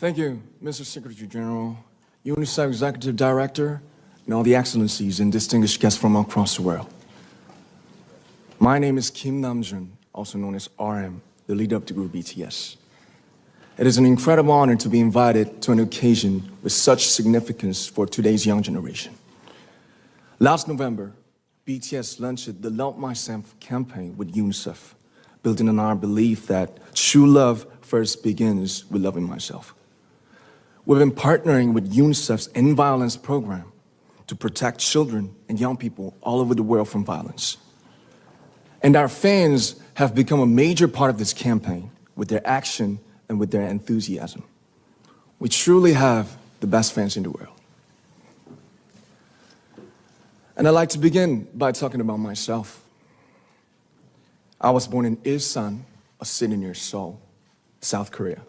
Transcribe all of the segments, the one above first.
Thank you, Mr. Secretary General, UNICEF Executive Director, and all the excellencies and distinguished guests from across the world. My name is Kim Namjoon, also known as RM, the leader of the group BTS. It is an incredible honor to be invited to an occasion with such significance for today's young generation. Last November, BTS launched the Love Myself campaign with UNICEF, building on our belief that true love first begins with loving myself. We've been partnering with UNICEF's End Violence program to protect children and young people all over the world from violence. And our fans have become a major part of this campaign with their action and with their enthusiasm. We truly have the best fans in the world. And I'd like to begin by talking about myself. I was born in Ilsan, a city near Seoul, South Korea.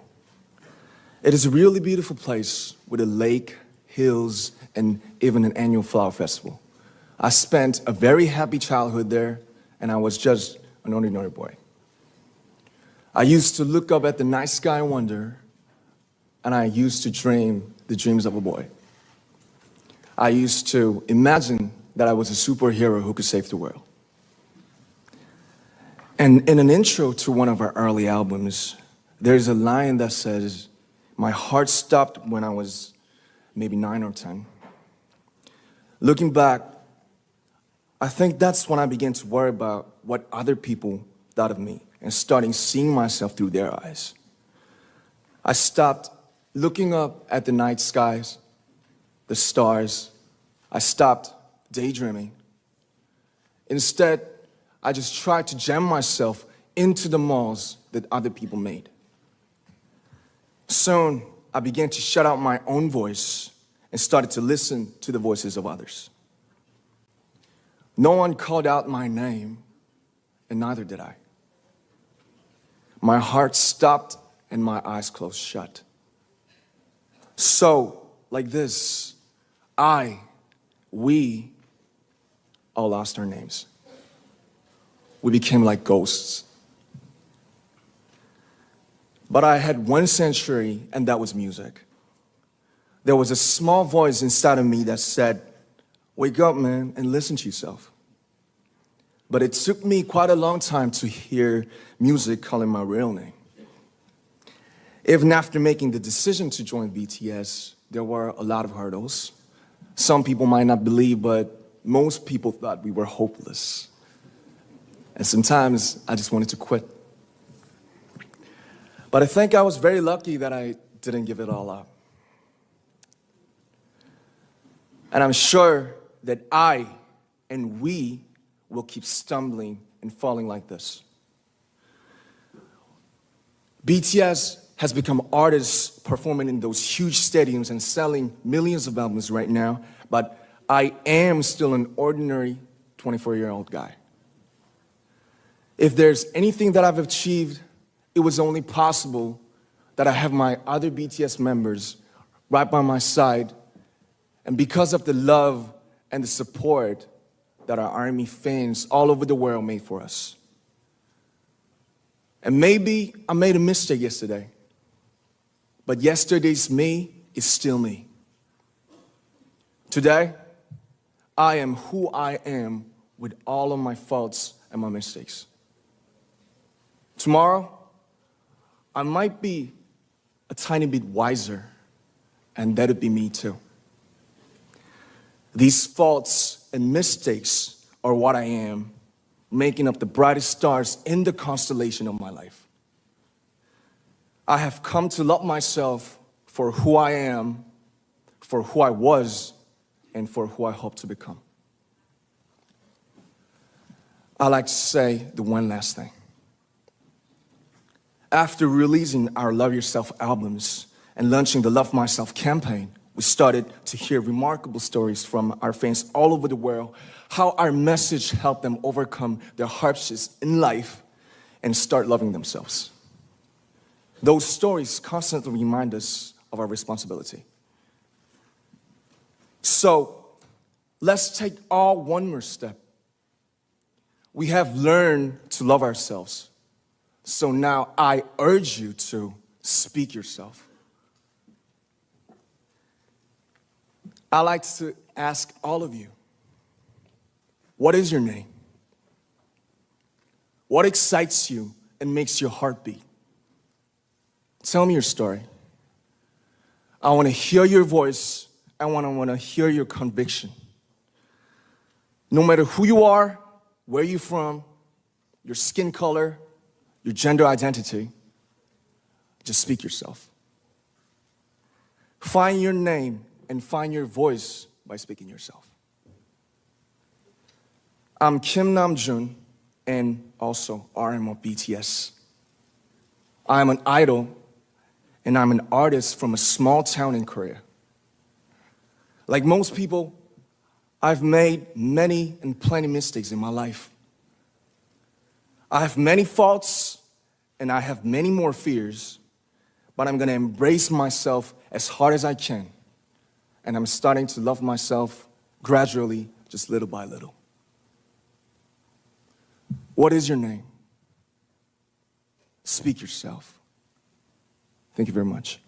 It is a really beautiful place with a lake, hills, and even an annual flower festival. I spent a very happy childhood there, and I was just an ordinary boy. I used to look up at the night sky and wonder, and I used to dream the dreams of a boy. I used to imagine that I was a superhero who could save the world. And in an intro to one of our early albums, there's a line that says, "My heart stopped when I was maybe 9 or 10. Looking back, I think that's when I began to worry about what other people thought of me and starting seeing myself through their eyes. I stopped looking up at the night skies, the stars. I stopped daydreaming. Instead, I just tried to jam myself into the malls that other people made. Soon, I began to shut out my own voice and started to listen to the voices of others. No one called out my name, and neither did I. My heart stopped and my eyes closed shut. So, like this, we all lost our names. We became like ghosts. But I had one sanctuary, and that was music. There was a small voice inside of me that said, "Wake up, man, and listen to yourself." But it took me quite a long time to hear music calling my real name. Even after making the decision to join BTS, there were a lot of hurdles. Some people might not believe, but most people thought we were hopeless. And sometimes I just wanted to quit. But I think I was very lucky that I didn't give it all up. And I'm sure that I and we will keep stumbling and falling like this. BTS has become artists performing in those huge stadiums and selling millions of albums right now, but I am still an ordinary 24-year-old guy. If there's anything that I've achieved, it was only possible that I have my other BTS members right by my side, and because of the love and the support that our ARMY fans all over the world made for us. And maybe I made a mistake yesterday, but yesterday's me is still me. Today, I am who I am with all of my faults and my mistakes. Tomorrow, I might be a tiny bit wiser, and that'd be me too. These faults and mistakes are what I am, making up the brightest stars in the constellation of my life. I have come to love myself for who I am, for who I was, and for who I hope to become. I like to say the one last thing. After releasing our Love Yourself albums and launching the Love Myself campaign, we started to hear remarkable stories from our fans all over the world, how our message helped them overcome their hardships in life and start loving themselves. Those stories constantly remind us of our responsibility. So, let's take all one more step. We have learned to love ourselves. So now I urge you to speak yourself. I like to ask all of you, what is your name? What excites you and makes your heart beat? Tell me your story. I want to hear your voice. I want to hear your conviction. No matter who you are, where you're from, your skin color, your gender identity, just speak yourself. Find your name and find your voice by speaking yourself. I'm Kim Namjoon and also RM of BTS. I'm an idol and I'm an artist from a small town in Korea. Like most people, I've made many and plenty mistakes in my life. I have many faults and I have many more fears, but I'm gonna embrace myself as hard as I can. And I'm starting to love myself gradually, just little by little. What is your name? Speak yourself. Thank you very much.